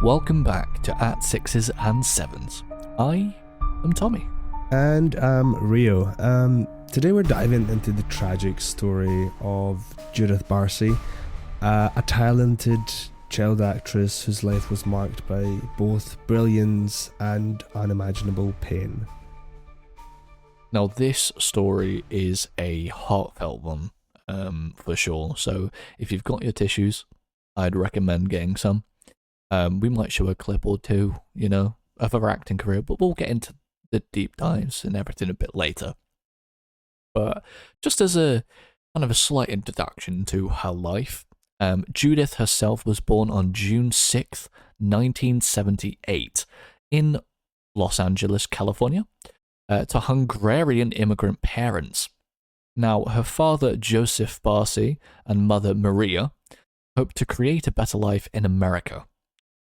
Welcome back to At Sixes and Sevens. I am Tommy. And Rio. Today we're diving into the tragic story of Judith Barsi, a talented child actress whose life was marked by both brilliance and unimaginable pain. Now, this story is a heartfelt one, for sure. So if you've got your tissues, I'd recommend getting some. We might show a clip or two, of her acting career, but we'll get into the deep dives and everything a bit later. But just as a kind of a slight introduction to her life, Judith herself was born on June 6th, 1978, in Los Angeles, California, to Hungarian immigrant parents. Now, her father, Joseph Barsi, and mother, Maria, hoped to create a better life in America.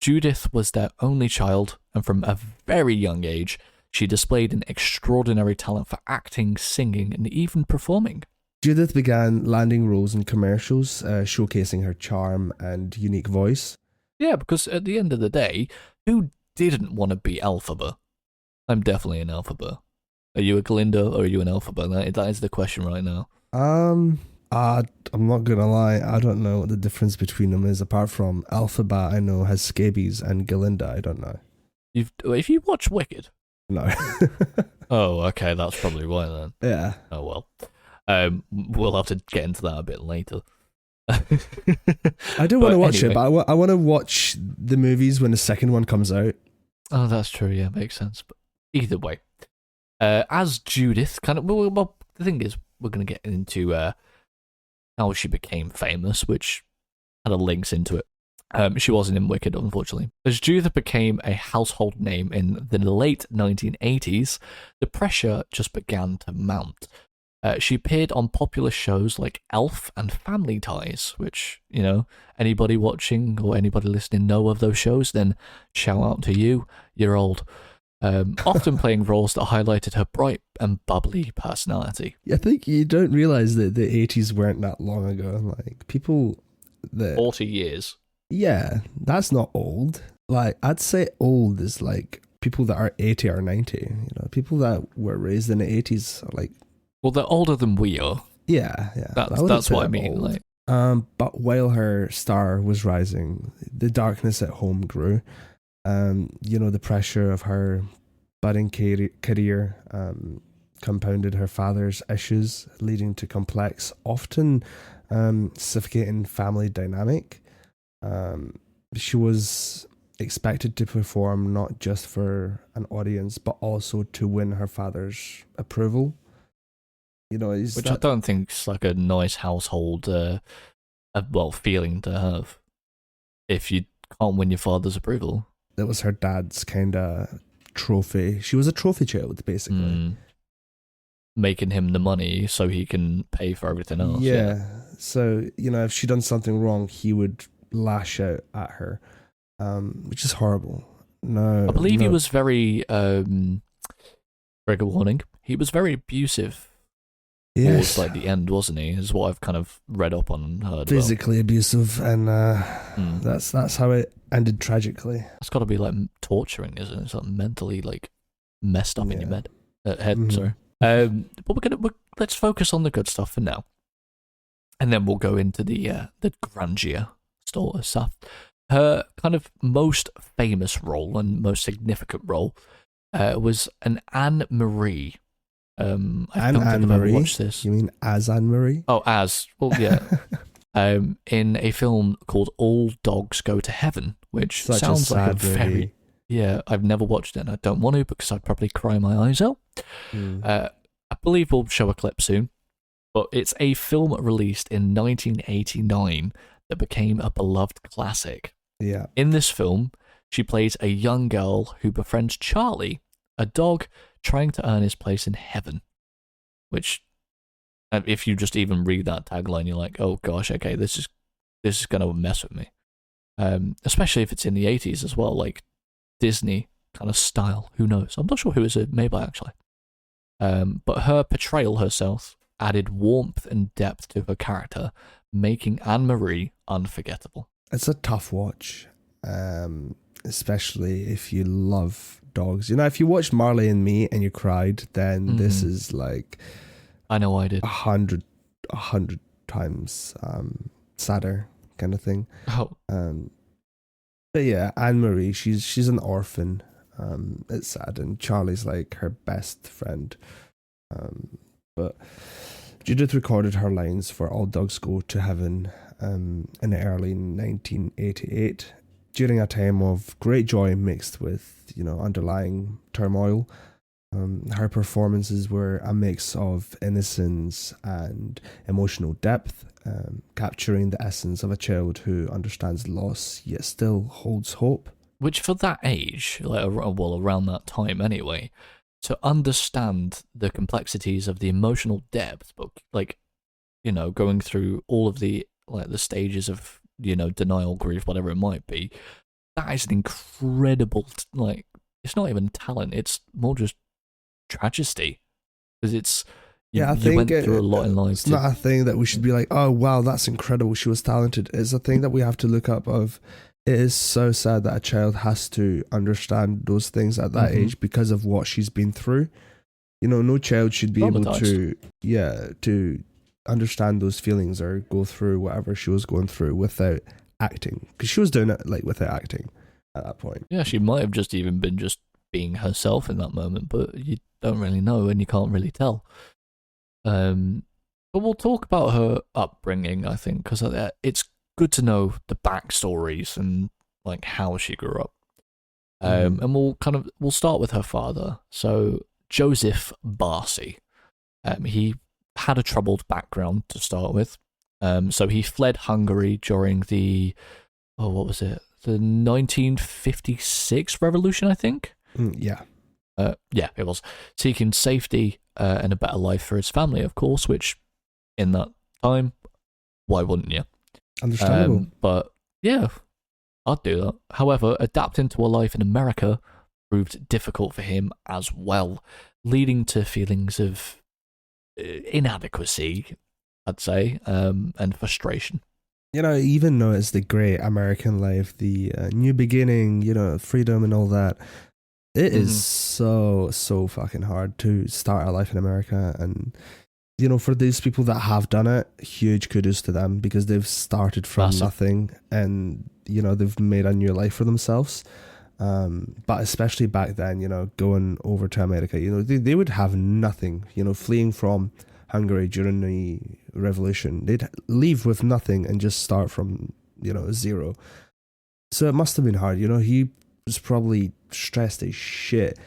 Judith was their only child, and from a very young age, she displayed an extraordinary talent for acting, singing, and even performing. Judith began landing roles in commercials, showcasing her charm and unique voice. Yeah, because at the end of the day, who didn't want to be Elphaba? I'm definitely an Elphaba. Are you a Glinda or are you an Elphaba? That is the question right now. I'm not gonna lie, I don't know what the difference between them is, apart from Elphaba I know has scabies and Galinda I don't know. If you watch Wicked? No. Oh, okay, that's probably why then. Yeah. Oh well. We'll have to get into that a bit later. I do want to watch it, but I want to watch the movies when the second one comes out. Oh, that's true, yeah, makes sense. But either way, as Judith, the thing is, we're going to get into how she became famous, which kind of links into it. She wasn't in Wicked, unfortunately. As Judith became a household name in the late 1980s, the pressure just began to mount. She appeared on popular shows like Elf and Family Ties, which, anybody watching or anybody listening know of those shows, then shout out to you, you're old. Often playing roles that highlighted her bright and bubbly personality. I think you don't realise that the 80s weren't that long ago. Like, people that... 40 years. Yeah, that's not old. Like, I'd say old is like people that are 80 or 90. People that were raised in the 80s are like... Well, they're older than we are. Yeah. That's what I mean. Like, but while her star was rising, the darkness at home grew. The pressure of her budding career compounded her father's issues, leading to complex, often suffocating family dynamic. She was expected to perform not just for an audience, but also to win her father's approval. I don't think is like a nice household, feeling to have if you can't win your father's approval. It was her dad's kind of trophy. She was a trophy child, basically. Making him the money so he can pay for everything else. Yeah. So, if she'd done something wrong, he would lash out at her, which is horrible. No. I believe he was very, trigger warning, he was very abusive. Yes. Towards like the end, wasn't he? Is what I've kind of read up on and heard. Physically abusive, and that's how it ended tragically. It's got to be like torturing, isn't it? It's like mentally like messed up in your head. Sorry. But let's focus on the good stuff for now, and then we'll go into the grungier stuff. Her kind of most famous role and most significant role was an Anne Marie. I don't think I've ever watched this. You mean as Anne Marie? Oh, as. Well, yeah. In a film called All Dogs Go to Heaven, which sounds like a very... Movie. Yeah, I've never watched it and I don't want to because I'd probably cry my eyes out. I believe we'll show a clip soon, but it's a film released in 1989 that became a beloved classic. Yeah. In this film, she plays a young girl who befriends Charlie, a dog trying to earn his place in heaven, which, if you just even read that tagline, you're like, oh gosh, okay, this is going to mess with me. Especially if it's in the 80s as well, like Disney kind of style, who knows? I'm not sure who is it made by, actually. But her portrayal herself added warmth and depth to her character, making Anne Marie unforgettable. It's a tough watch. especially if you love dogs. You know, if you watched Marley and Me and you cried, then this is like I know I did. a hundred times sadder kind of thing. Oh, But yeah, Anne Marie, she's an orphan. It's sad, and Charlie's like her best friend. But Judith recorded her lines for All Dogs Go to Heaven in early 1988, during a time of great joy mixed with, underlying turmoil. Her performances were a mix of innocence and emotional depth, capturing the essence of a child who understands loss yet still holds hope. which for that age, like, well, around that time anyway, to understand the complexities of the emotional depth, but like, going through all of the stages of denial, grief, whatever it might be, that is an incredible it's not even talent, it's more just tragedy, because it's I you think went through a lot in life. It's not a thing that we should be like, oh wow, that's incredible, she was talented. It's a thing that we have to look up of. It is so sad that a child has to understand those things at that age because of what she's been through. No child should be able to understand those feelings or go through whatever she was going through without acting, because she was doing it without acting at that point. Yeah, she might have just even been just being herself in that moment, but you don't really know and you can't really tell. But we'll talk about her upbringing, I think, because it's good to know the backstories and how she grew up. And we'll start with her father. So Judith Barsi, he had a troubled background to start with. So he fled Hungary during the what was it? The 1956 revolution, I think. Yeah, it was, seeking safety and a better life for his family, of course. Which, in that time, why wouldn't you? Understandable. But yeah, I'd do that. However, adapting to a life in America proved difficult for him as well, leading to feelings of inadequacy, I'd say, and frustration. Even though it's the great American life, the new beginning, freedom and all that, it is so fucking hard to start a life in America. And for these people that have done it, huge kudos to them, because they've started from nothing and, they've made a new life for themselves. But especially back then, going over to America, they would have nothing, fleeing from Hungary during the revolution. They'd leave with nothing and just start from, zero. So it must have been hard. He was probably stressed as shit.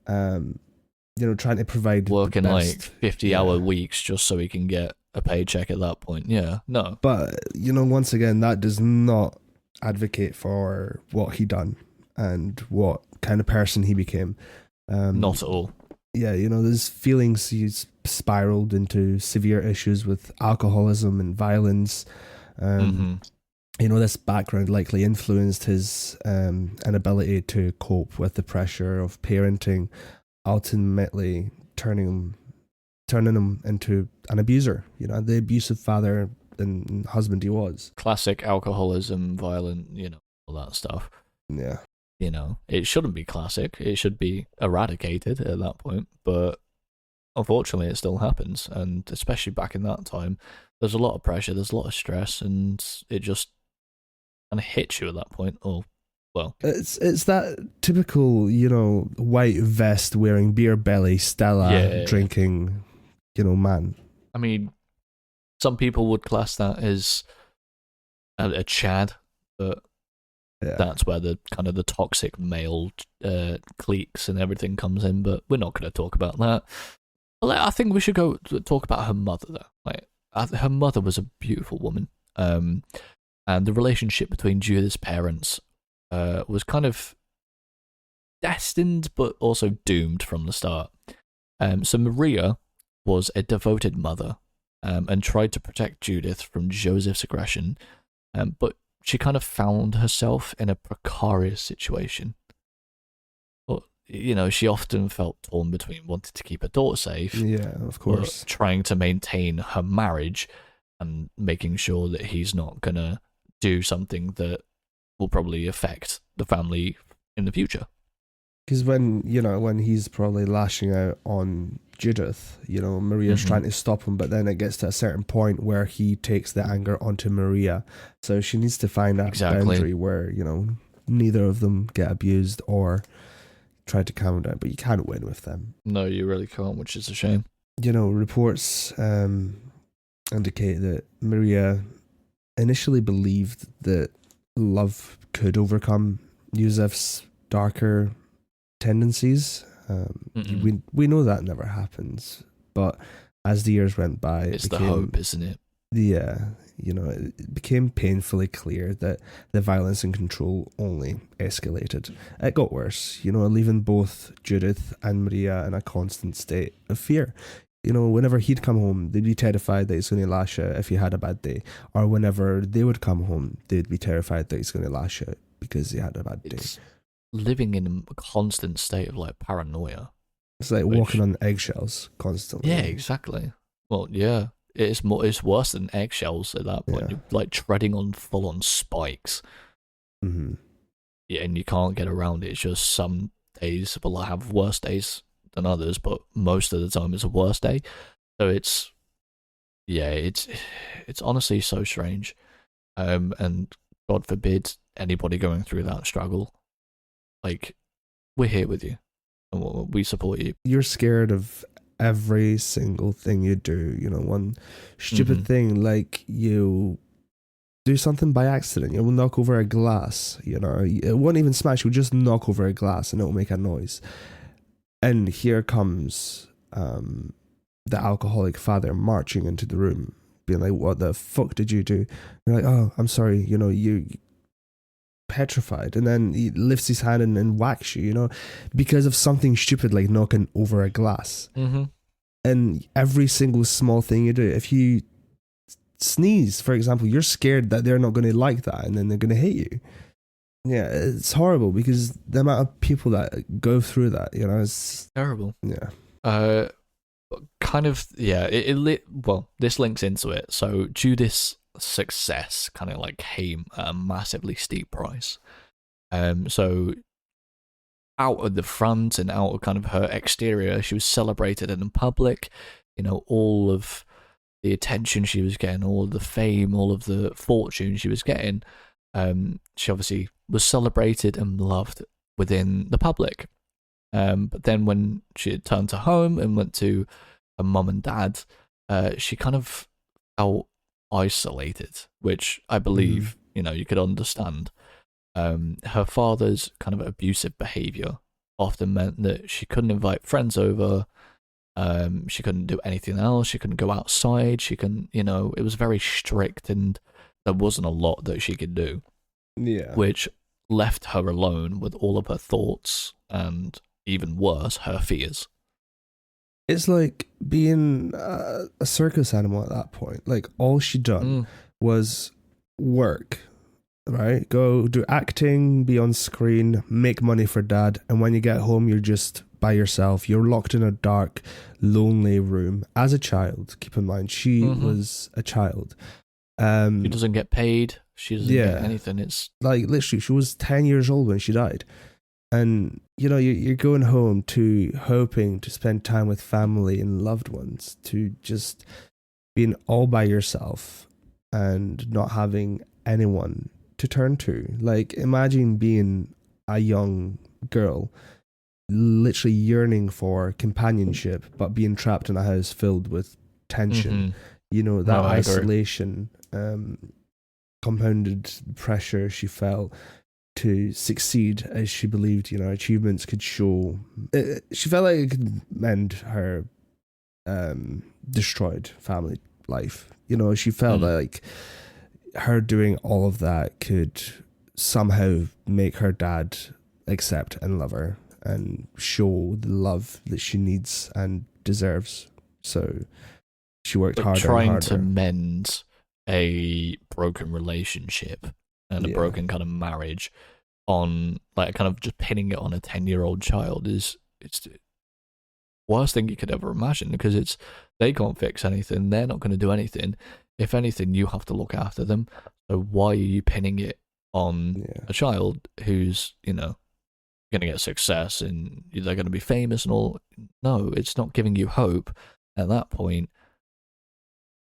Trying to provide working 50-hour weeks just so he can get a paycheck at that point. Yeah, no. But once again, that does not advocate for what he done and what kind of person he became. Not at all. Yeah, there's feelings. He's spiraled into severe issues with alcoholism and violence. This background likely influenced his inability to cope with the pressure of parenting, ultimately turning him into an abuser, the abusive father and husband he was. Classic alcoholism, violent, all that stuff. Yeah. It shouldn't be classic. It should be eradicated at that point, but unfortunately it still happens, and especially back in that time, there's a lot of pressure, there's a lot of stress, and it just kind of hits you at that point. Well, it's that typical, white vest wearing, beer belly, Stella drinking, man. I mean, some people would class that as a Chad, but that's where the kind of the toxic male cliques and everything comes in. But we're not going to talk about that. I think we should go talk about her mother, though. Her mother was a beautiful woman, and the relationship between Judith's parents was kind of destined but also doomed from the start. So Maria was a devoted mother and tried to protect Judith from Joseph's aggression, but she kind of found herself in a precarious situation. But, she often felt torn between wanting to keep her daughter safe, yeah, of course, trying to maintain her marriage and making sure that he's not going to do something that will probably affect the family in the future. Because when he's probably lashing out on Judith, Maria's trying to stop him, but then it gets to a certain point where he takes the anger onto Maria. So she needs to find that boundary where, neither of them get abused or try to calm him down, but you can't win with them. No, you really can't, which is a shame. Reports indicate that Maria initially believed that love could overcome Yusef's darker tendencies. We know that never happens, but as the years went by, it's the hope, isn't it? Yeah, it became painfully clear that the violence and control only escalated. It got worse, leaving both Judith and Maria in a constant state of fear. Whenever he'd come home, they'd be terrified that he's going to lash out if he had a bad day. Or whenever they would come home, they'd be terrified that he's going to lash out because he had a bad day. It's living in a constant state of like paranoia. It's like walking on eggshells constantly. Yeah, exactly. Well, yeah. It's worse than eggshells at that point. Yeah. You're like treading on full-on spikes. Mm-hmm. Yeah, and you can't get around it. It's just some days will have worse days than others, but most of the time it's a worse day. So it's honestly so strange. And God forbid anybody going through that struggle. Like, we're here with you, and we support you. You're scared of every single thing you do. One stupid thing, like you do something by accident, you will knock over a glass. It won't even smash. You'll just knock over a glass, and it will make a noise. And here comes the alcoholic father marching into the room, being like, "What the fuck did you do?" You're like, "Oh, I'm sorry." You petrified, and then he lifts his hand and whacks you, because of something stupid like knocking over a glass. And every single small thing you do, if you sneeze, for example, you're scared that they're not going to like that, and then they're going to hate you. Yeah, it's horrible because the amount of people that go through that, it's terrible. Yeah. Kind of, yeah. Well, this links into it. So Judith's success kind of like came at a massively steep price. So out of the front and out of kind of her exterior, she was celebrated in public. All of the attention she was getting, all of the fame, all of the fortune she was getting. She obviously was celebrated and loved within the public. But then when she had turned to home and went to her mum and dad, she kind of felt isolated, which I believe, you could understand. Her father's kind of abusive behavior often meant that she couldn't invite friends over. She couldn't do anything else. She couldn't go outside. She couldn't, it was very strict, and there wasn't a lot that she could do. Yeah. Which left her alone with all of her thoughts and, even worse, her fears. It's like being a circus animal at that point. Like, all she done was work, right? Go do acting, be on screen, make money for dad, and when you get home, you're just by yourself. You're locked in a dark, lonely room. As a child, keep in mind, she was a child. She doesn't get paid. She doesn't get anything. It's like, literally, she was 10 years old when she died. And, you're going home to hoping to spend time with family and loved ones, to just being all by yourself and not having anyone to turn to. Like, imagine being a young girl, literally yearning for companionship, but being trapped in a house filled with tension. That isolation, compounded pressure she felt to succeed as she believed, achievements could show. She felt like it could mend her destroyed family life. She felt like her doing all of that could somehow make her dad accept and love her and show the love that she needs and deserves. So she worked harder trying and harder. to mend a broken relationship and a broken kind of marriage on, like, kind of just pinning it on a 10-year-old child it's the worst thing you could ever imagine, because they can't fix anything. They're not going to do anything. If anything, you have to look after them. So why are you pinning it on Yeah. a child who's, going to get success and they're going to be famous and all. No, it's not giving you hope. At that point,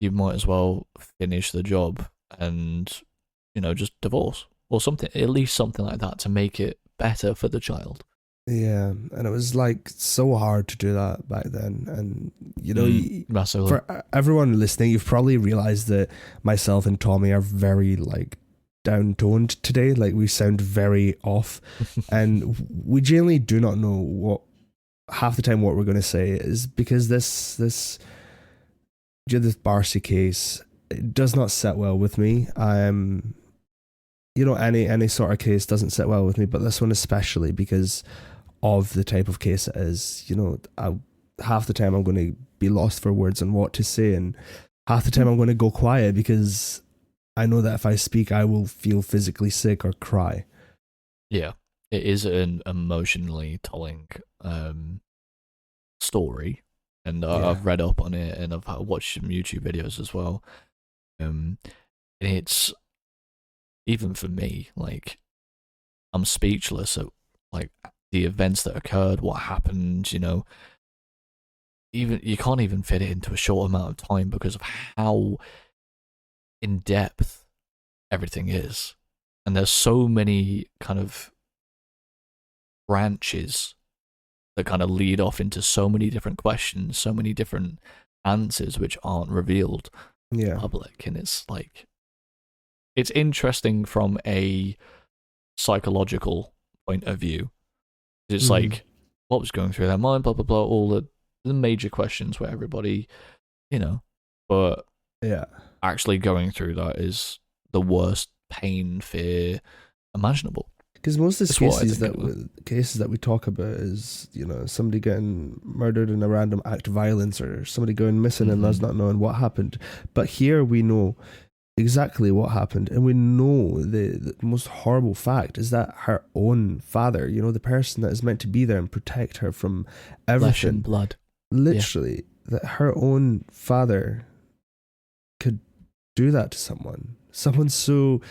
you might as well finish the job and, just divorce or something, at least something like that to make it better for the child. Yeah, and it was like so hard to do that back then. And Massively. for everyone listening, you've probably realized that myself and Tommy are very like down toned today. Like we sound very off, and we genuinely do not know what half the time what we're going to say is, because this Judith Barsi case, it does not sit well with me. Any sort of case doesn't sit well with me, but this one especially because of the type of case it is. Half the time I'm going to be lost for words on what to say, and half the time I'm going to go quiet because I know that if I speak, I will feel physically sick or cry. Yeah, it is an emotionally tolling story, and I've read up on it, and I've watched some YouTube videos as well. And it's, even for me, like, I'm speechless at like the events that occurred, what happened. Even you can't even fit it into a short amount of time because of how in depth everything is, and there's so many kind of branches that kind of lead off into so many different questions, so many different answers which aren't revealed to the public. And it's like, it's interesting from a psychological point of view. It's like, what was going through their mind, blah blah blah, all the major questions where everybody, but actually going through that is the worst pain, fear imaginable. Because most of the cases that we talk about is, somebody getting murdered in a random act of violence, or somebody going missing and us not knowing what happened. But here we know exactly what happened, and we know the most horrible fact is that her own father, the person that is meant to be there and protect her from everything, flesh and blood, literally, that her own father could do that to someone so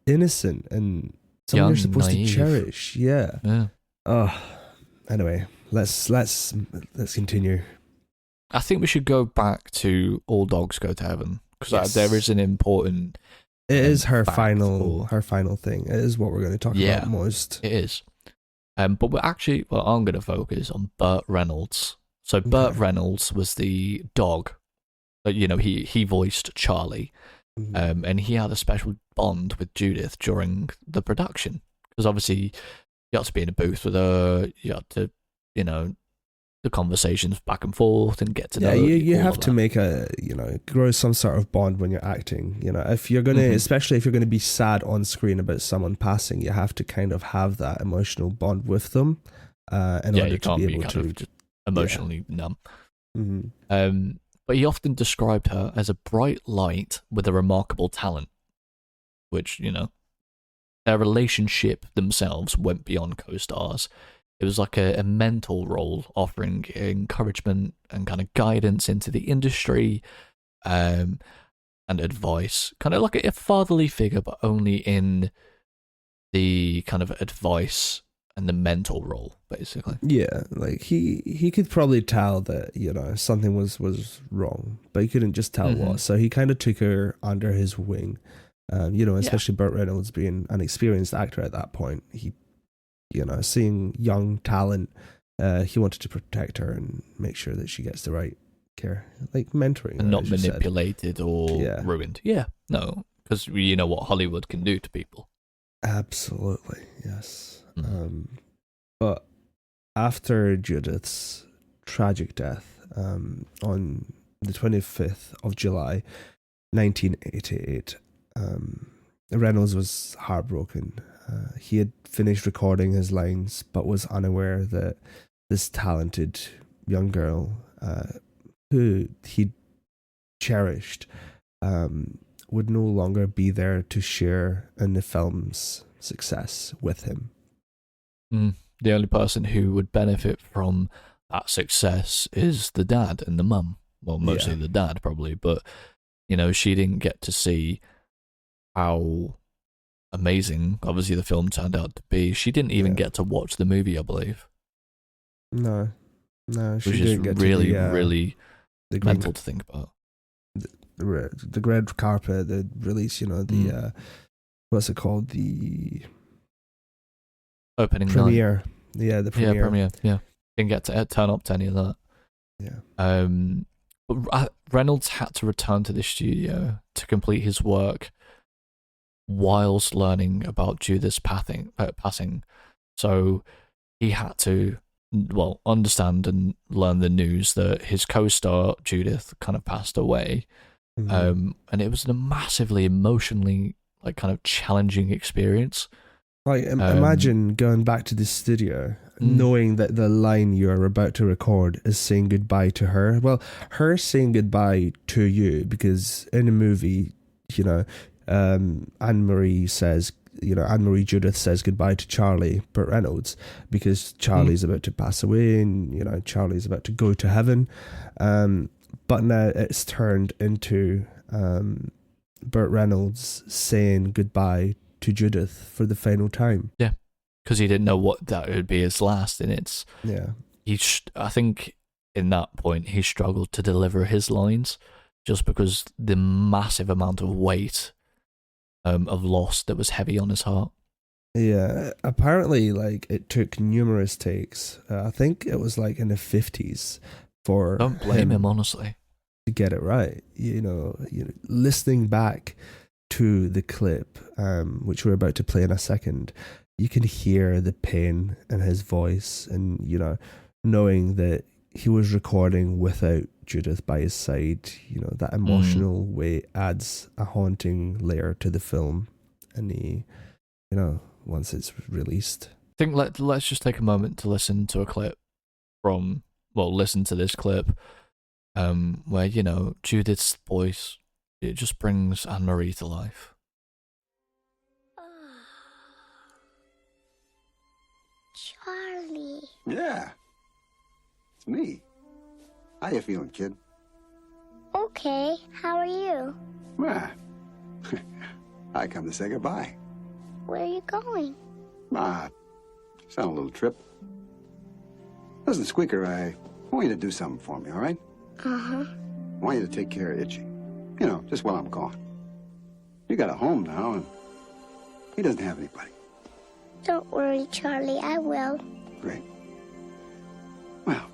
innocent and someone you're supposed to cherish. Yeah. Oh, anyway, let's continue. I think we should go back to All Dogs Go to Heaven, because there is an important. It is her final thing. It is what we're going to talk about most. It is. But I'm going to focus on Burt Reynolds. So Burt Reynolds was the dog. He voiced Charlie, and he had a special bond with Judith during the production, because obviously you had to be in a booth with her. You had to, the conversations back and forth and get to know. Yeah, you have to make grow some sort of bond when you're acting. If you're gonna, especially if you're gonna be sad on screen about someone passing, you have to kind of have that emotional bond with them. In order to be able to just emotionally numb. But he often described her as a bright light with a remarkable talent, which, their relationship themselves went beyond co-stars. It was like a mentor role, offering encouragement and kind of guidance into the industry, and advice. Kind of like a fatherly figure, but only in the kind of advice and the mentor role, basically. Yeah, like he could probably tell that, something was wrong, but he couldn't just tell what. So he kind of took her under his wing. Especially Burt Reynolds being an experienced actor at that point. He, seeing young talent, he wanted to protect her and make sure that she gets the right care, like mentoring, and not manipulated or ruined. Yeah, no, because you know what Hollywood can do to people. Absolutely, yes. But after Judith's tragic death, on the 25th of July, 1988, Reynolds was heartbroken. He had finished recording his lines, but was unaware that this talented young girl, who he cherished, would no longer be there to share in the film's success with him. The only person who would benefit from that success is the dad and the mum. Well, mostly the dad, probably, but she didn't get to see how amazing, obviously, the film turned out to be. She didn't even get to watch the movie, I believe. No, she which is didn't get really, to really the green, mental to think about. the red carpet, the release. The what's it called? The Opening premiere. night. Yeah, the premiere. Yeah, premiere. Yeah, didn't get to turn up to any of that. Yeah. But Reynolds had to return to the studio to complete his work whilst learning about Judith's passing. So he had to, understand and learn the news that his co-star Judith kind of passed away. Mm-hmm. And it was a massively emotionally kind of challenging experience. Like, imagine going back to the studio, knowing that the line you're about to record is saying goodbye to her. Well, her saying goodbye to you, because in a movie, Anne-Marie Judith says goodbye to Charlie, Burt Reynolds, because Charlie's about to pass away and, Charlie's about to go to heaven. But now it's turned into Burt Reynolds saying goodbye to Judith for the final time. Yeah, because he didn't know what that would be his last, and it's I think in that point he struggled to deliver his lines just because the massive amount of weight of loss that was heavy on his heart. Yeah, apparently, it took numerous takes. I think it was in the 50s for. Don't blame him, honestly, to get it right. Listening back to the clip, which we're about to play in a second, you can hear the pain in his voice, and knowing that he was recording without Judith by his side, that emotional weight adds a haunting layer to the film, and once it's released. I think let's just take a moment to listen to a clip listen to this clip, where Judith's voice, it just brings Anne-Marie to life. Charlie. Yeah, it's me. How you feeling, kid? Okay, how are you? Well, I come to say goodbye. Where are you going? Just on a little trip. Listen, Squeaker, I want you to do something for me, all right? Uh-huh. I want you to take care of Itchy. Just while I'm gone. You got a home now, and he doesn't have anybody. Don't worry, Charlie, I will. Great. Well,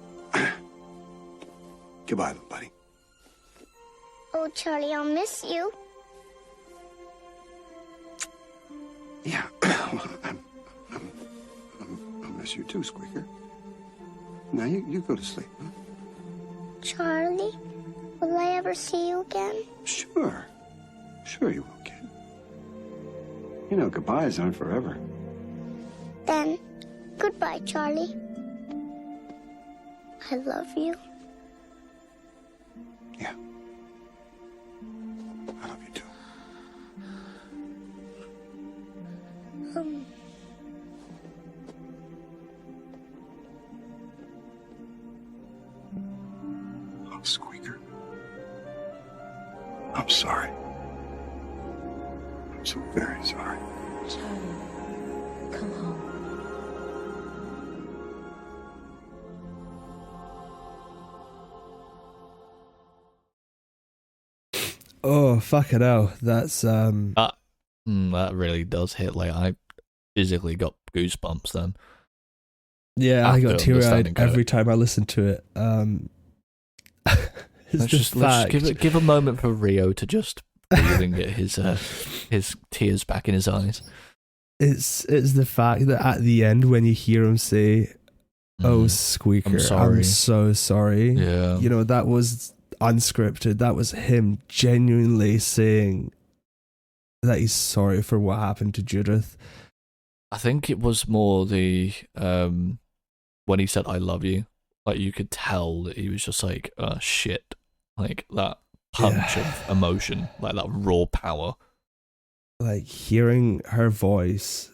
goodbye, little buddy. Oh, Charlie, I'll miss you. Yeah, I'll miss you too, Squeaker. Now, you go to sleep, huh? Charlie, will I ever see you again? Sure. Sure you will, kid. Goodbyes aren't forever. Then, goodbye, Charlie. I love you. Yeah. I love you too. Oh, Squeaker. I'm sorry. I'm so very sorry. Charlie, come home. Oh, fuck it out. That's That really does hit. I physically got goosebumps then. Yeah, I got teary-eyed every it. time I listened to it. Let's give a moment for Rio to just breathe and get his tears back in his eyes. It's the fact that at the end when you hear him say, "Oh, Squeaker, I'm so sorry." Yeah, that was unscripted. That was him genuinely saying that he's sorry for what happened to Judith. I think it was more the when he said "I love you," you could tell that he was just oh shit, that punch of emotion, that raw power. Hearing her voice,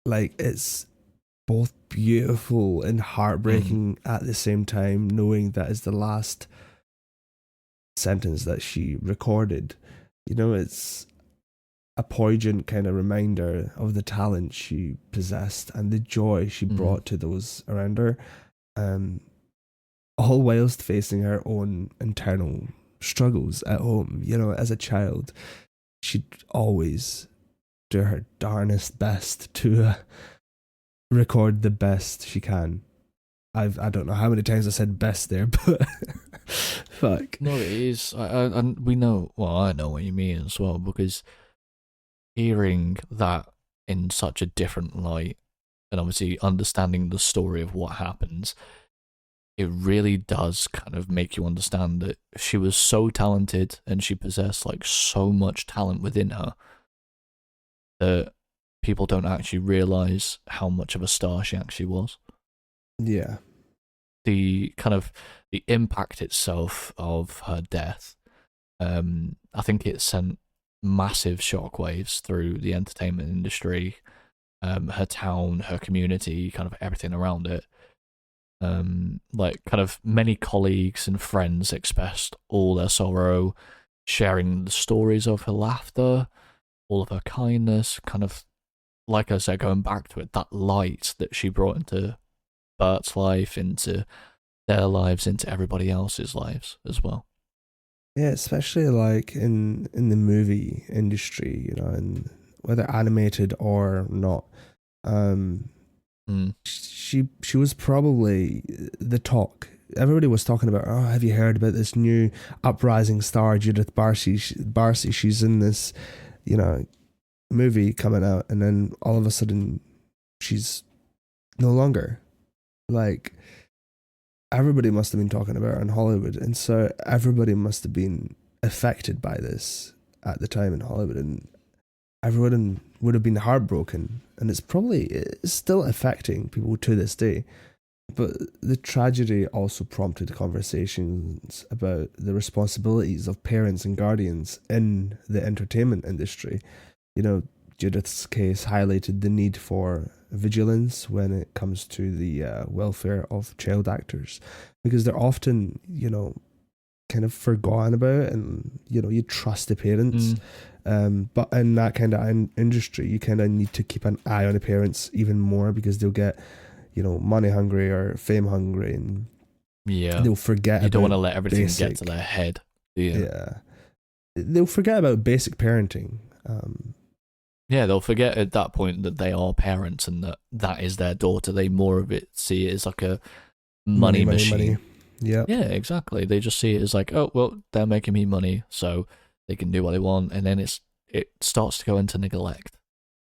it's both beautiful and heartbreaking at the same time, knowing that is the last sentence that she recorded. It's a poignant kind of reminder of the talent she possessed and the joy she brought to those around her, all whilst facing her own internal struggles at home. You know, as a child, she'd always do her darnest best to record the best she can. I don't know how many times I said best there, but fuck. No, it is. We know. Well, I know what you mean as well, because hearing that in such a different light, and obviously understanding the story of what happens, it really does kind of make you understand that she was so talented and she possessed like so much talent within her that people don't actually realize how much of a star she actually was. Yeah. The kind of the impact itself of her death, I think it sent massive shockwaves through the entertainment industry, her town, her community, kind of everything around it. Like kind of many colleagues and friends expressed all their sorrow, sharing the stories of her laughter, all of her kindness, kind of, like I said, going back to it, that light that she brought into Bert's life, into their lives, into everybody else's lives as well. Yeah, especially like in the movie industry, you know, and whether animated or not, she was probably the talk. Everybody was talking about, oh, have you heard about this new uprising star, Judith Barsi? She's in this, you know, movie coming out, and then all of a sudden, she's no longer. Like, everybody must have been talking about her in Hollywood, and so everybody must have been affected by this at the time in Hollywood, and everyone would have been heartbroken, and it's still affecting people to this day. But the tragedy also prompted conversations about the responsibilities of parents and guardians in the entertainment industry. You know, Judith's case highlighted the need for vigilance when it comes to the welfare of child actors, because they're often, you know, kind of forgotten about, and, you know, you trust the parents. But in that kind of industry, you kind of need to keep an eye on the parents even more, because they'll get, you know, money hungry or fame hungry, and they'll forget. You don't want to let everything get to their head. Yeah, they'll forget about basic parenting. Yeah, they'll forget at that point that they are parents and that is their daughter. They more of it see it as like a money machine. Yeah, exactly. They just see it as like, oh well, they're making me money, so they can do what they want, and then it starts to go into neglect.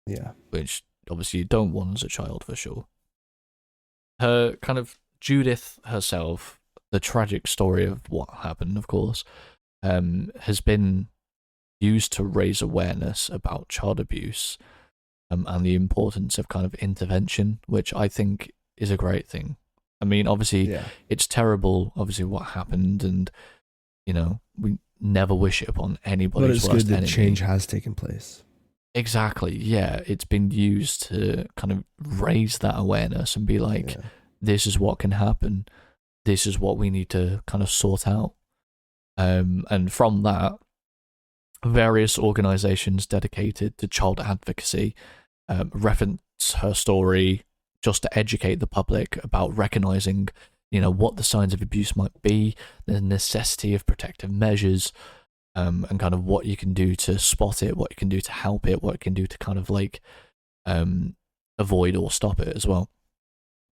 Yeah, which obviously you don't want as a child for sure. Her kind of Judith herself, the tragic story of what happened, of course, has been used to raise awareness about child abuse, and the importance of kind of intervention, which I think is a great thing. I mean, obviously, it's terrible, obviously, what happened, and, you know, we never wish it upon anybody. But it's good that change has taken place. Exactly, yeah. It's been used to kind of raise that awareness and be like, this is what can happen. This is what we need to kind of sort out. And from that, various organizations dedicated to child advocacy reference her story just to educate the public about recognizing, you know, what the signs of abuse might be, the necessity of protective measures, and kind of what you can do to spot it, what you can do to help it, what you can do to kind of like avoid or stop it as well.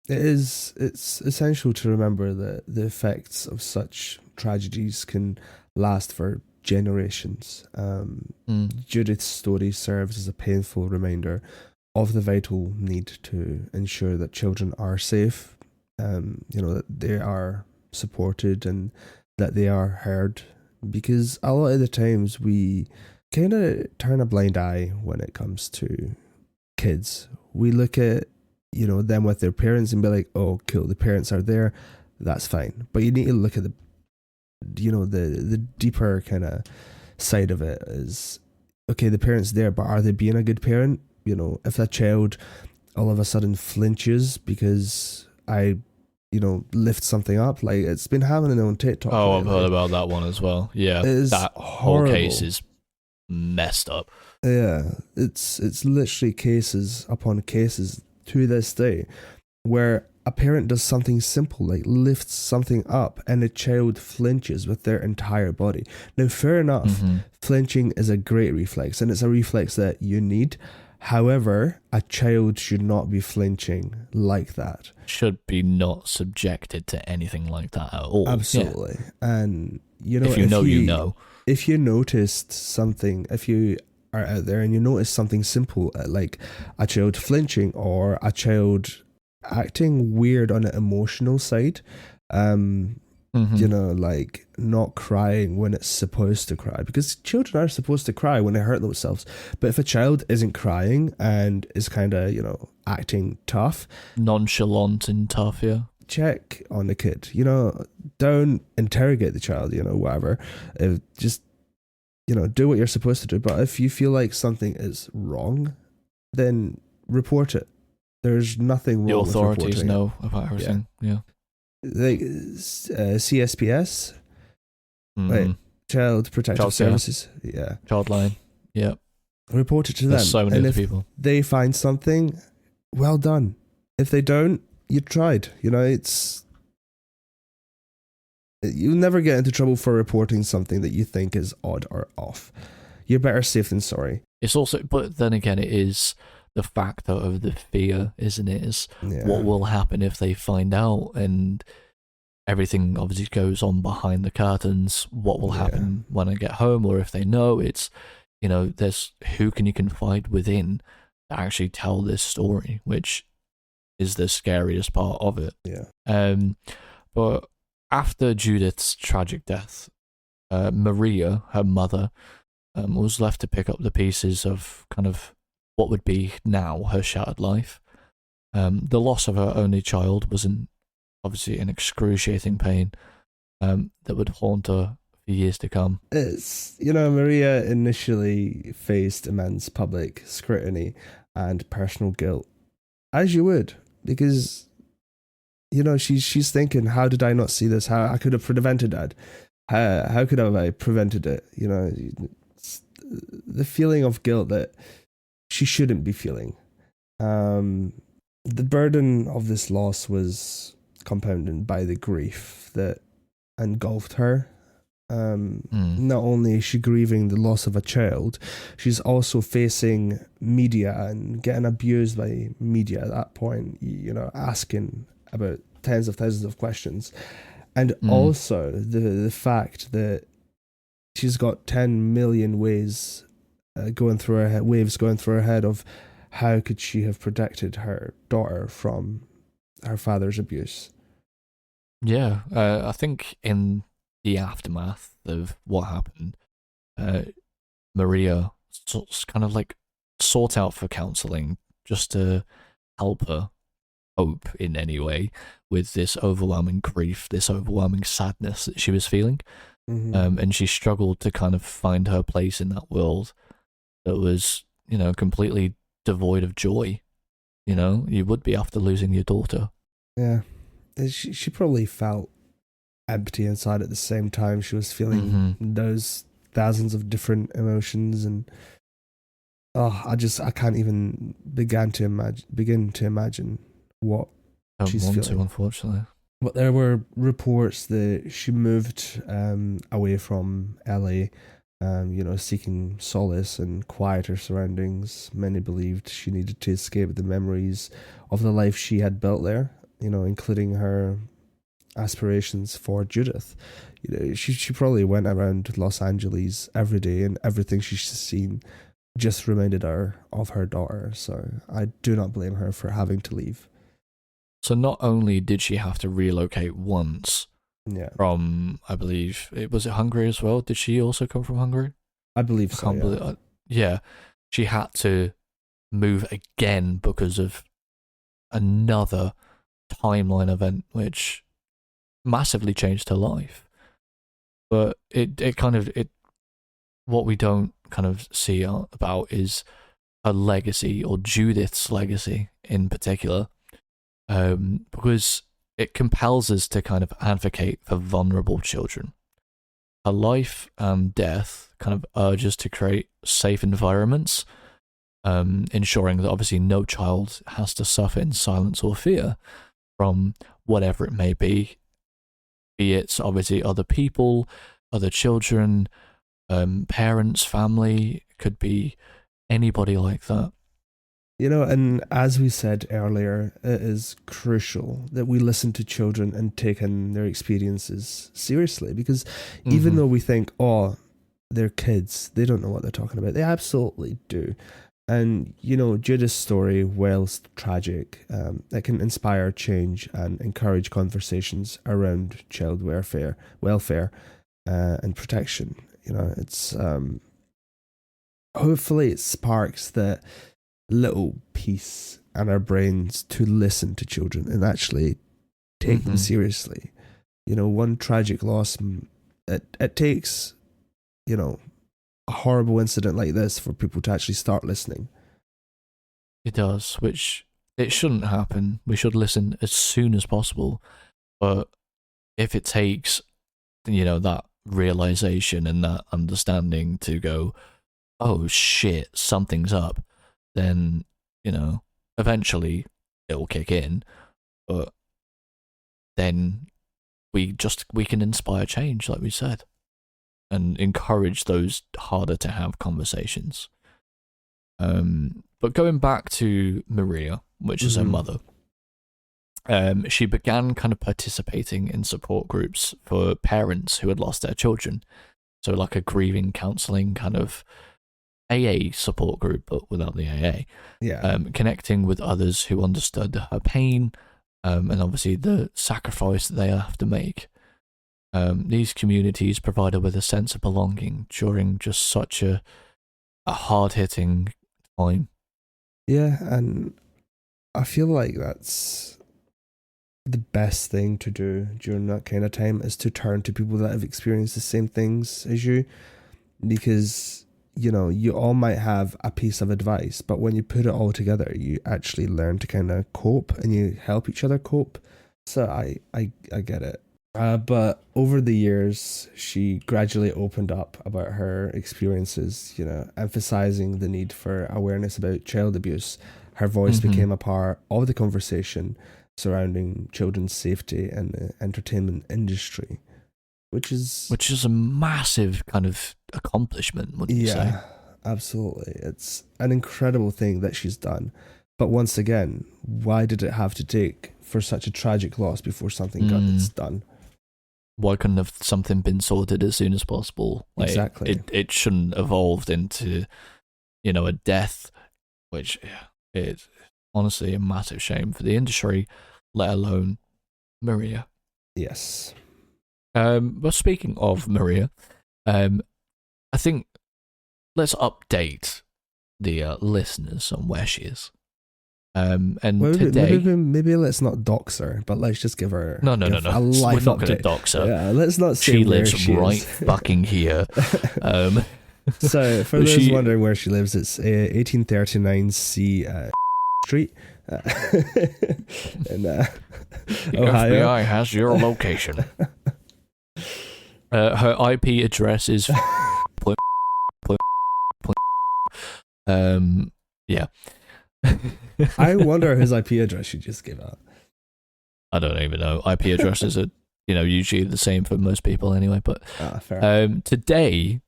It's essential to remember that the effects of such tragedies can last for generations. Judith's story serves as a painful reminder of the vital need to ensure that children are safe, you know, that they are supported and that they are heard, because a lot of the times we kind of turn a blind eye when it comes to kids. We look at, you know, them with their parents and be like, oh cool, the parents are there, that's fine. But you need to look at the, you know, the deeper kind of side of it is, okay, the parent's there, but are they being a good parent? You know, if that child all of a sudden flinches because I, you know, lift something up, like it's been happening on TikTok. Oh, I've heard about that one as well. Yeah, it is that horrible. whole case is messed up. Yeah, it's literally cases upon cases to this day where a parent does something simple like lifts something up and a child flinches with their entire body. Now, fair enough, flinching is a great reflex and it's a reflex that you need. However, a child should not be flinching like that. Should be not subjected to anything like that at all. Absolutely. Yeah. And you know, if you know, you know. If you noticed something, if you are out there and you notice something simple like a child flinching or a child acting weird on an emotional side, you know, like not crying when it's supposed to cry, because children are supposed to cry when they hurt themselves. But if a child isn't crying and is kind of, you know, acting tough, nonchalant and tough, yeah, check on the kid. You know, don't interrogate the child, you know, whatever. Just, you know, do what you're supposed to do. But if you feel like something is wrong, then report it. There's nothing wrong. The authorities know about everything. Yeah. Like CSPS, right? Child Protective Services. Yeah. Childline. Yeah. Report it to them. There's so many and other if people. They find something, well done. If they don't, you tried. You know, you'll never get into trouble for reporting something that you think is odd or off. You're better safe than sorry. It's also, but then again, it is the factor of the fear, isn't it? Is what will happen if they find out, and everything obviously goes on behind the curtains. What will happen when I get home, or if they know? It's, you know, there's who can you confide within to actually tell this story, which is the scariest part of it. Yeah. But after Judith's tragic death, Maria, her mother, was left to pick up the pieces of kind of what would be now her shattered life. The loss of her only child was obviously an excruciating pain that would haunt her for years to come. It's, you know, Maria initially faced immense public scrutiny and personal guilt, as you would, because, you know, she's thinking, how did I not see this? How I could have prevented that? How could I prevented it? You know, the feeling of guilt that she shouldn't be feeling. The burden of this loss was compounded by the grief that engulfed her. Not only is she grieving the loss of a child, she's also facing media and getting abused by media at that point, you know, asking about tens of thousands of questions. And also the fact that she's got 10 million waves going through her head of how could she have protected her daughter from her father's abuse. Yeah, I think in the aftermath of what happened, Maria kind of like sought out for counseling just to help her cope in any way with this overwhelming grief, this overwhelming sadness that she was feeling. And she struggled to kind of find her place in that world that was, you know, completely devoid of joy. You know, you would be after losing your daughter. Yeah. She probably felt empty inside at the same time. She was feeling those thousands of different emotions, and I can't even begin to imagine what she's feeling. Unfortunately. But there were reports that she moved away from LA, you know, seeking solace and quieter surroundings. Many believed she needed to escape the memories of the life she had built there, you know, including her aspirations for Judith. You know, she probably went around Los Angeles every day, and everything she's seen just reminded her of her daughter. So I do not blame her for having to leave. So not only did she have to relocate once from, I believe, was it Hungary as well? Did she also come from Hungary? I believe so, yeah. She had to move again because of another timeline event, which massively changed her life. But what we don't kind of see about is her legacy, or Judith's legacy in particular. Because it compels us to kind of advocate for vulnerable children. her life and death kind of urges to create safe environments, ensuring that obviously no child has to suffer in silence or fear from whatever it may be it obviously other people, other children, parents, family, could be anybody like that. You know, and as we said earlier, it is crucial that we listen to children and take in their experiences seriously, because even though we think, oh, they're kids, they don't know what they're talking about, they absolutely do. And, you know, Judith's story, whilst tragic, it can inspire change and encourage conversations around child welfare, and protection. You know, it's hopefully it sparks that little piece in our brains to listen to children and actually take them seriously. You know, one tragic loss, it takes, you know, a horrible incident like this for people to actually start listening. It does, which it shouldn't happen. We should listen as soon as possible. But if it takes, you know, that realization and that understanding to go, oh shit, something's up, then, you know, eventually it'll kick in. But then we can inspire change, like we said, and encourage those harder to have conversations. But going back to Maria, which is her mother, she began kind of participating in support groups for parents who had lost their children. So like a grieving counselling kind of AA support group, but without the AA. Yeah. Connecting with others who understood her pain, and obviously the sacrifice that they have to make. These communities provide her with a sense of belonging during just such a hard-hitting time. Yeah, and I feel like that's the best thing to do during that kind of time, is to turn to people that have experienced the same things as you, because, you know, you all might have a piece of advice, but when you put it all together, you actually learn to kind of cope and you help each other cope. So I get it. But over the years, she gradually opened up about her experiences, you know, emphasizing the need for awareness about child abuse. Her voice became a part of the conversation surrounding children's safety in the entertainment industry, which is a massive kind of accomplishment, wouldn't you say? Yeah, absolutely. It's an incredible thing that she's done. But once again, why did it have to take for such a tragic loss before something gets done? Why couldn't have something been sorted as soon as possible? Like, exactly. It shouldn't have evolved into, you know, a death, which is honestly a massive shame for the industry, let alone Maria. Yes. But speaking of Maria, I think let's update the listeners on where she is. And today, maybe let's not dox her, but let's just give her no. a life We're not going to update. dox her. Yeah, let's not say she where lives she right is. fucking here. So for those wondering where she lives, it's 1839 C Street in the Ohio. FBI has your location. Her IP address is yeah. I wonder whose IP address she just gave out. I don't even know. IP addresses are, you know, usually the same for most people anyway. But fair. Today,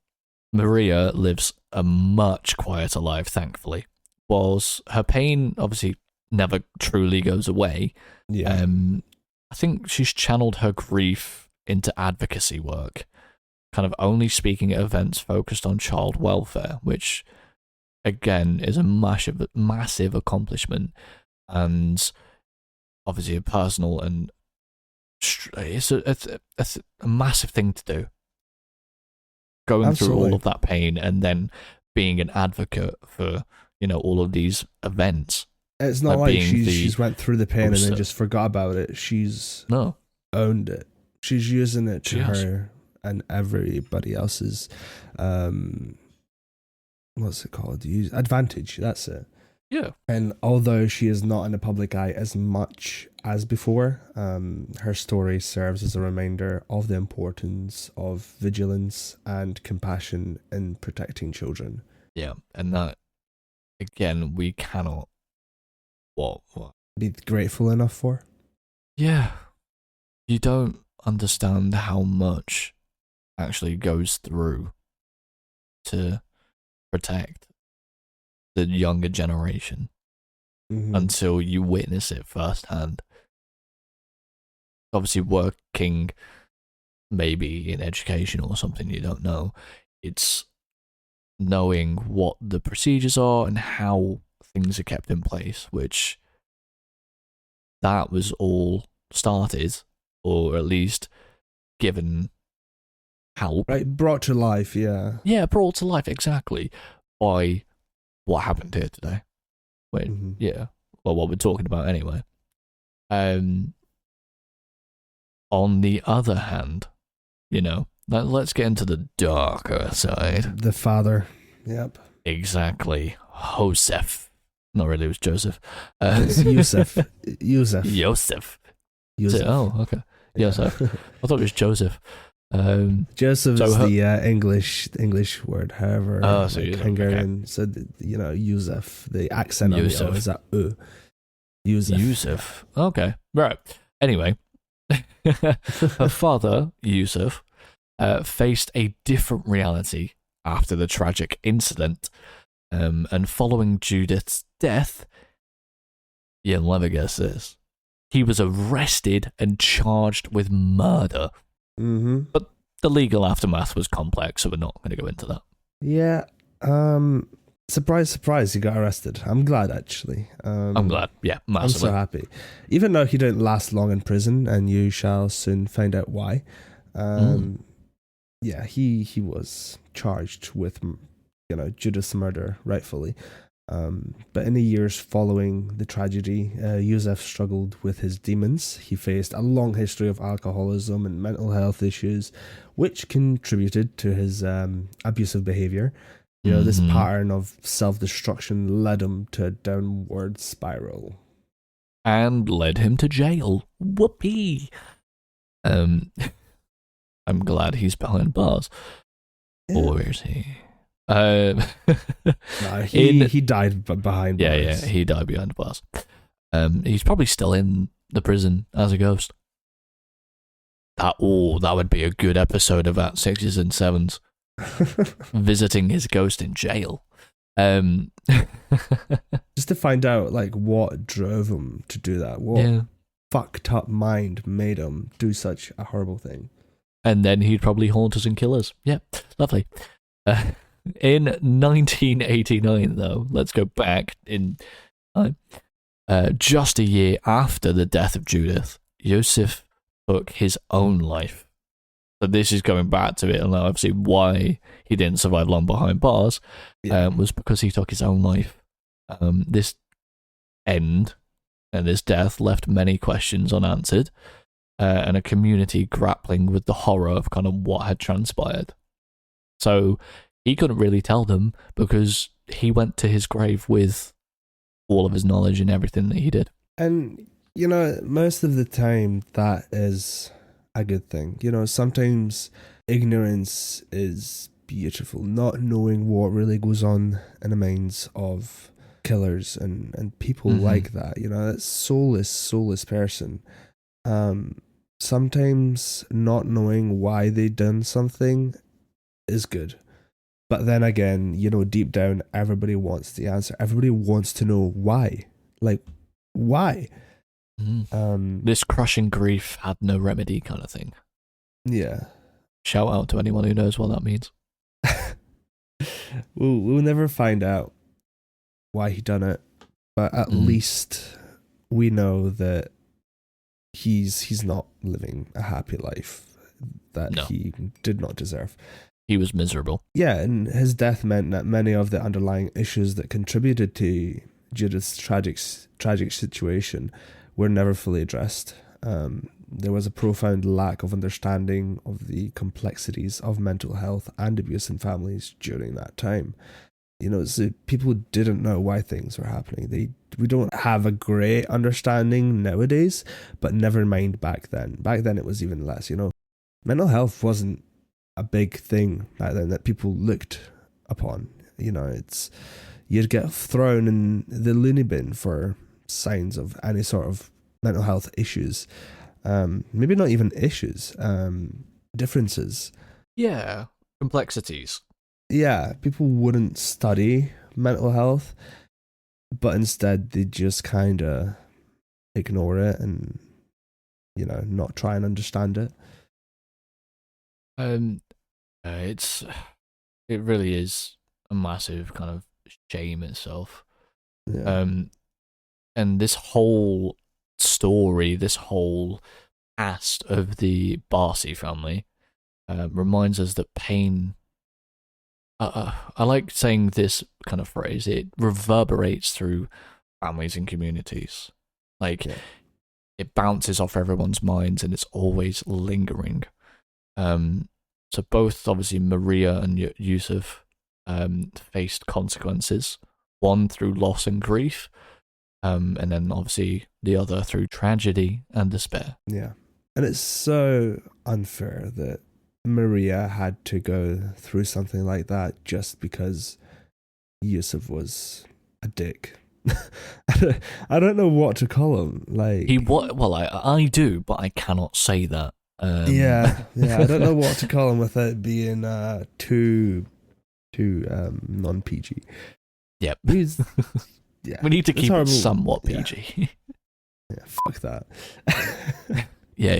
Maria lives a much quieter life, thankfully. Whilst her pain obviously never truly goes away, Yeah. I think she's channeled her grief into advocacy work, kind of only speaking at events focused on child welfare, which again is a massive accomplishment, and obviously a personal and it's a massive thing to do. Going Absolutely. through all of that pain and then being an advocate for, you know, all of these events. It's not like she's went through the pain and then just forgot about it. She's owned it. She's using it to her and everybody else's what's it called? Advantage. That's it. Yeah. And although she is not in the public eye as much as before. Her story serves as a reminder of the importance of vigilance and compassion in protecting children. Yeah, and that, again, we cannot... What? Be grateful enough for. Yeah. You don't understand how much actually goes through to protect the younger generation until you witness it firsthand. Obviously, working maybe in education or something, you don't know. It's knowing what the procedures are and how things are kept in place, which that was all started, or at least given help. Right, brought to life, yeah. Yeah, brought to life, exactly, by what happened here today. Wait, yeah, well, what we're talking about anyway. On the other hand, let's get into the darker side. The father, yep. Exactly. Joseph. Not really, it was Joseph. It's Yusuf. Joseph. Oh, okay. Yeah. Joseph. I thought it was Joseph. Joseph is the English word, however, Hungarian. Okay. So Yusuf. The accent on the O is that Yusuf. Yusuf. Okay, right. Anyway, her father, Yusuf, faced a different reality after the tragic incident, and following Judith's death, you'll never guess this, he was arrested and charged with murder. But the legal aftermath was complex, so we're not going to go into that. Yeah. Surprise, surprise, he got arrested. I'm glad, actually. I'm glad, yeah, massively. I'm so happy. Even though he didn't last long in prison, and you shall soon find out why. Yeah, he was charged with, Judith's murder, rightfully. But in the years following the tragedy, Yusuf struggled with his demons. He faced a long history of alcoholism and mental health issues, which contributed to his abusive behavior. This pattern of self-destruction led him to a downward spiral. And led him to jail. Whoopee! I'm glad he's behind bars. Yeah. Or is he? No, he died behind bars. Yeah, he died behind bars. He's probably still in the prison as a ghost. That would be a good episode of At Sixes and Sevens. Visiting his ghost in jail. Just to find out what drove him to do that. What fucked up mind made him do such a horrible thing. And then he'd probably haunt us and kill us. Yeah, lovely. In 1989, though, let's go back in time. Just a year after the death of Judith, Yusuf took his own life. So this is going back to it, and obviously why he didn't survive long behind bars was because he took his own life. This end and this death left many questions unanswered, and a community grappling with the horror of kind of what had transpired. So he couldn't really tell them because he went to his grave with all of his knowledge and everything that he did. And, most of the time that is a good thing. Sometimes ignorance is beautiful. Not knowing what really goes on in the minds of killers and people like that. That soulless person. Sometimes not knowing why they done something is good. But then again, deep down, everybody wants the answer. Everybody wants to know why. Why? This crushing grief had no remedy kind of thing. Yeah. Shout out to anyone who knows what that means. We'll never find out why he done it, but at least we know that he's not living a happy life that he did not deserve. He was miserable. Yeah, and his death meant that many of the underlying issues that contributed to Judith's tragic situation were never fully addressed. There was a profound lack of understanding of the complexities of mental health and abuse in families during that time. So people didn't know why things were happening. We don't have a great understanding nowadays, but never mind back then. Back then it was even less. Mental health wasn't a big thing back then that people looked upon. You'd get thrown in the loony bin for signs of any sort of mental health issues. Maybe not even issues, differences. Yeah, complexities. Yeah, people wouldn't study mental health, but instead they just kind of ignore it and, not try and understand it. It really is a massive kind of shame itself. Yeah. And this whole story, this whole past of the Barsi family, reminds us that pain. I like saying this kind of phrase. It reverberates through families and communities. It bounces off everyone's minds, and it's always lingering. So both obviously Maria and Yusuf faced consequences. One through loss and grief, and then obviously the other through tragedy and despair. Yeah, and it's so unfair that Maria had to go through something like that just because Yusuf was a dick. I don't know what to call him. Well, I do, but I cannot say that. Yeah. I don't know what to call him without being too non-PG. Yep. Yeah, we need to keep it somewhat PG. Yeah, fuck that. Yeah,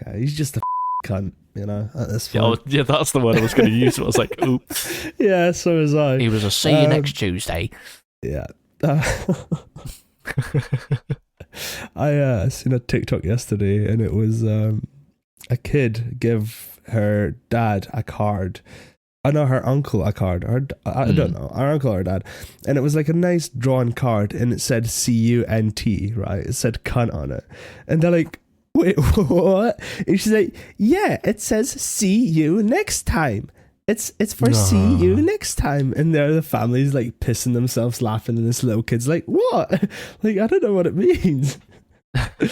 yeah, he's just a cunt, at this point. yeah, that's the word I was going to use. I was like, oops. Yeah, so was I. He was a see you next Tuesday. Yeah. I seen a TikTok yesterday, and it was a kid give her dad a card. I know her uncle a card, or I don't know, our uncle or dad, and it was like a nice drawn card, and it said CUNT, right? It said cunt on it, and they're like, wait, what? And she's like, yeah, it says see you next time. It's for see you next time. And there the family's like pissing themselves laughing, and this little kid's like, what? Like, I don't know what it means. And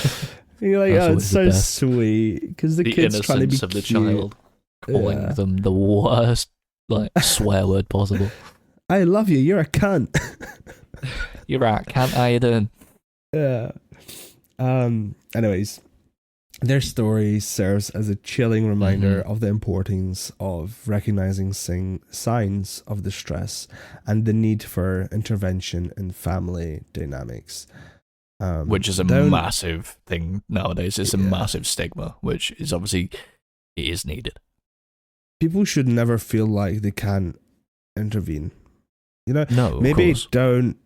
you're like, it's so sweet, because the kid's trying to be of the cute. child, calling them the worst swear word possible. I love you, you're a cunt. You're right, cunt, how you doing? Yeah. Anyways, their story serves as a chilling reminder of the importance of recognizing signs of distress and the need for intervention in family dynamics. Which is a massive thing nowadays. It's a massive stigma, which is obviously, it is needed. People should never feel like they can't intervene. No, maybe don't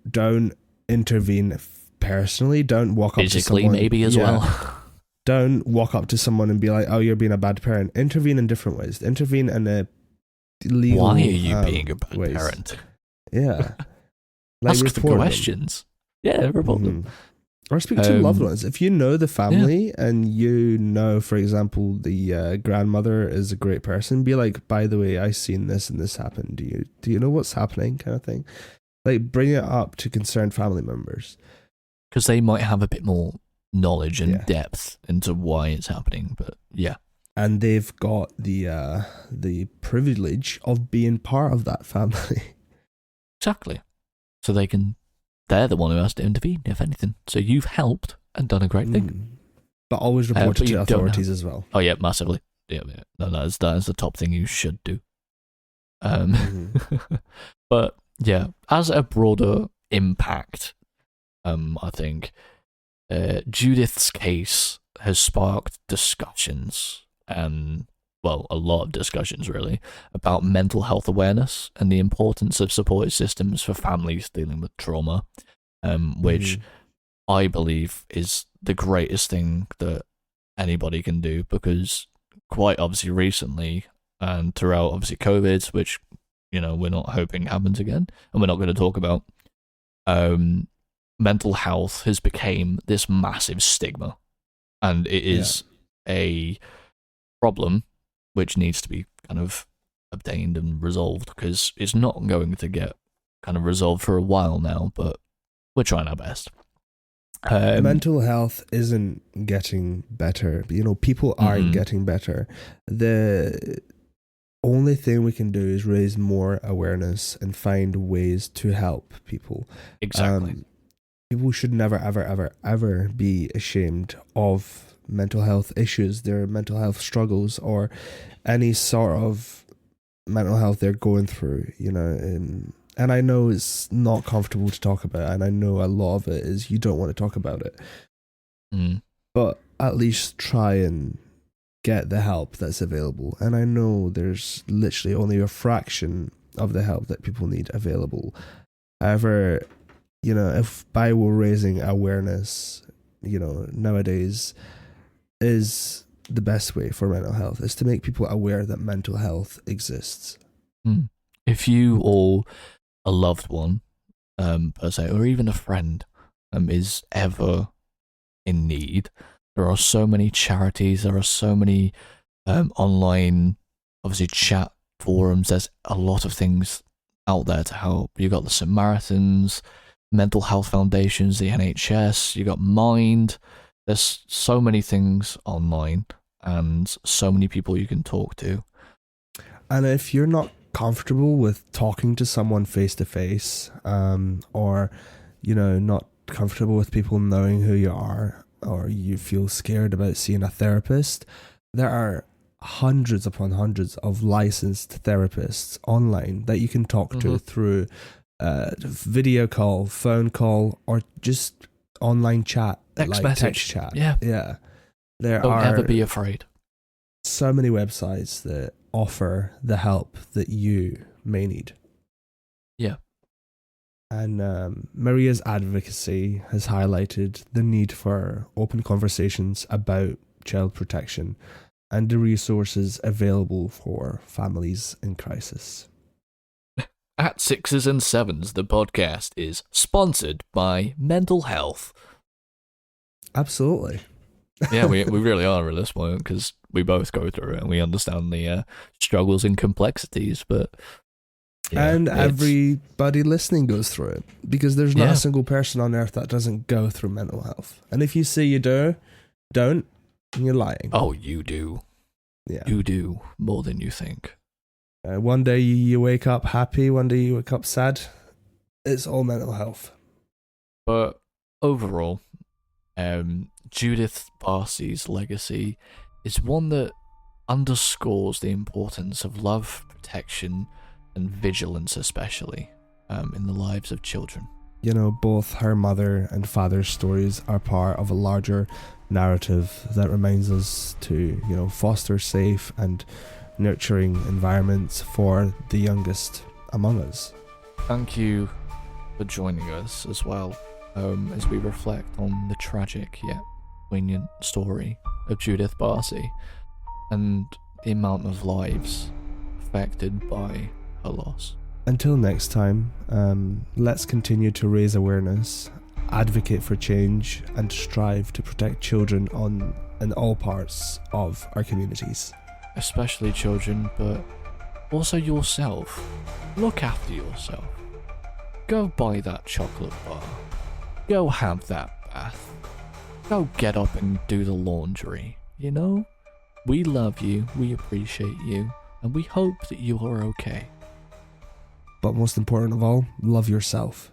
intervene personally. Don't walk up to someone. Maybe as well. Don't walk up to someone and be like, oh, you're being a bad parent. Intervene in different ways. Intervene in a legal Why are you being a bad ways. parent? Yeah. Ask the questions. Yeah, report them. Or speak to loved ones. If you know the family and you know, for example, the grandmother is a great person, be like, by the way, I seen this and this happened. Do you know what's happening, kind of thing? Like, bring it up to concerned family members. Because they might have a bit more knowledge and depth into why it's happening, but yeah. And they've got the privilege of being part of that family. Exactly. So they're the one who has to intervene, if anything. So you've helped and done a great thing. But always report it to authorities as well. Oh yeah, massively. Yeah. No, that is the top thing you should do. But yeah, as a broader impact, I think Judith's case has sparked discussions, and a lot of discussions really, about mental health awareness and the importance of support systems for families dealing with trauma, which I believe is the greatest thing that anybody can do, because quite obviously recently and throughout obviously COVID, which we're not hoping happens again, and we're not going to talk about, mental health has become this massive stigma, and it is a problem which needs to be kind of obtained and resolved, because it's not going to get kind of resolved for a while now, but we're trying our best. Mental health isn't getting better. You know, people aren't getting better. The only thing we can do is raise more awareness and find ways to help people. Exactly. People should never, ever, ever, ever be ashamed of mental health issues, their mental health struggles, or any sort of mental health they're going through, you know. And I know it's not comfortable to talk about, and I know a lot of it is you don't want to talk about it. But at least try and get the help that's available. And I know there's literally only a fraction of the help that people need available. However, you know, if by raising awareness, you know, nowadays is the best way for mental health, is to make people aware that mental health exists. If you or a loved one, per se, or even a friend, is ever in need, there are so many charities, there are so many online, obviously, chat forums. There's a lot of things out there to help. You got the Samaritans, mental health foundations, the NHS, you got Mind. There's so many things online and so many people you can talk to. And if you're not comfortable with talking to someone face to face, or, you know, not comfortable with people knowing who you are, or you feel scared about seeing a therapist, there are hundreds upon hundreds of licensed therapists online that you can talk to through video call, phone call, or just online chat, text text chat. Yeah. Don't ever be afraid. So many websites that offer the help that you may need. Yeah. And Maria's advocacy has highlighted the need for open conversations about child protection and the resources available for families in crisis. At Sixes and Sevens, the podcast is sponsored by mental health. Absolutely. Yeah, we really are at this point, because we both go through it and we understand the struggles and complexities. But and everybody listening goes through it, because there's not a single person on earth that doesn't go through mental health. And if you say you don't, you're lying. Oh, you do. Yeah, you do more than you think. One day you wake up happy, one day you wake up sad. It's all mental health. But overall, Judith Barsi's legacy is one that underscores the importance of love, protection, and vigilance, especially in the lives of children. You know, both her mother and father's stories are part of a larger narrative that reminds us to, you know, foster safe and nurturing environments for the youngest among us. Thank you for joining us as well, as we reflect on the tragic yet poignant story of Judith Barsi and the amount of lives affected by her loss. Until next time, let's continue to raise awareness, advocate for change, and strive to protect children in all parts of our communities. Especially children, but also yourself. Look after yourself. Go buy that chocolate bar. Go have that bath. Go get up and do the laundry. You know? We love you, we appreciate you, and we hope that you are okay. But most important of all, love yourself.